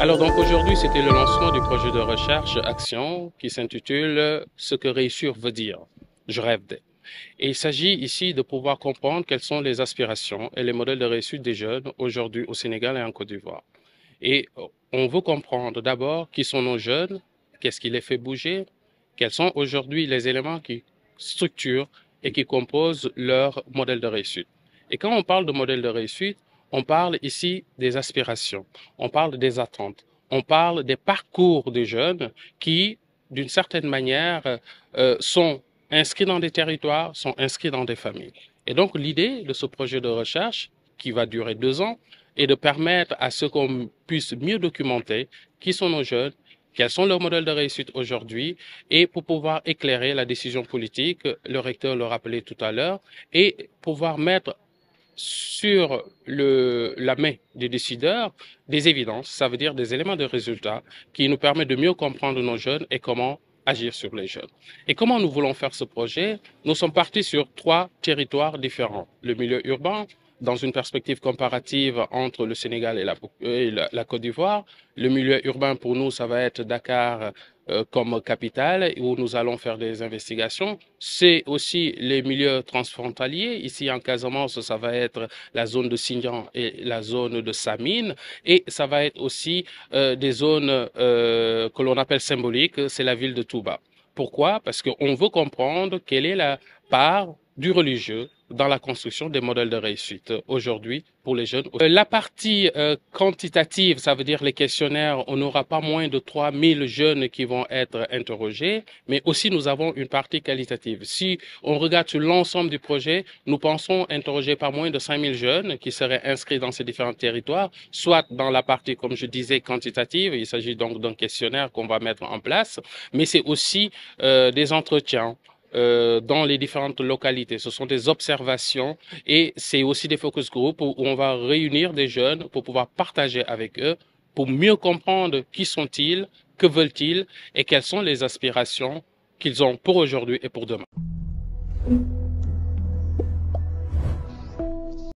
Alors donc aujourd'hui, c'était le lancement du projet de recherche Action qui s'intitule Ce que réussir veut dire. Je rêve d'être. Et il s'agit ici de pouvoir comprendre quelles sont les aspirations et les modèles de réussite des jeunes aujourd'hui au Sénégal et en Côte d'Ivoire. Et on veut comprendre d'abord qui sont nos jeunes, qu'est-ce qui les fait bouger, quels sont aujourd'hui les éléments qui structurent et qui composent leur modèle de réussite. Et quand on parle de modèle de réussite, on parle ici des aspirations, on parle des attentes, on parle des parcours des jeunes qui, d'une certaine manière, sont inscrits dans des territoires, sont inscrits dans des familles. Et donc l'idée de ce projet de recherche, qui va durer 2 ans, est de permettre à ce qu'on puisse mieux documenter qui sont nos jeunes, quels sont leurs modèles de réussite aujourd'hui, et pour pouvoir éclairer la décision politique, le recteur le rappelait tout à l'heure, et pouvoir mettre sur la main des décideurs des évidences, ça veut dire des éléments de résultat qui nous permettent de mieux comprendre nos jeunes et comment agir sur les jeunes. Et comment nous voulons faire ce projet? Nous sommes partis sur 3 territoires différents. Le milieu urbain, dans une perspective comparative entre le Sénégal et la Côte d'Ivoire. Le milieu urbain, pour nous, ça va être Dakar comme capitale, où nous allons faire des investigations. C'est aussi les milieux transfrontaliers. Ici, en Casamance, ça va être la zone de Sindian et la zone de Samine. Et ça va être aussi des zones que l'on appelle symboliques, c'est la ville de Touba. Pourquoi? Parce qu'on veut comprendre quelle est la part du religieux dans la construction des modèles de réussite aujourd'hui pour les jeunes. La partie quantitative, ça veut dire les questionnaires, on n'aura pas moins de 3000 jeunes qui vont être interrogés, mais aussi nous avons une partie qualitative. Si on regarde sur l'ensemble du projet, nous pensons interroger pas moins de 5000 jeunes qui seraient inscrits dans ces différents territoires, soit dans la partie, comme je disais, quantitative, il s'agit donc d'un questionnaire qu'on va mettre en place, mais c'est aussi des entretiens dans les différentes localités. Ce sont des observations et c'est aussi des focus group où on va réunir des jeunes pour pouvoir partager avec eux, pour mieux comprendre qui sont-ils, que veulent-ils et quelles sont les aspirations qu'ils ont pour aujourd'hui et pour demain.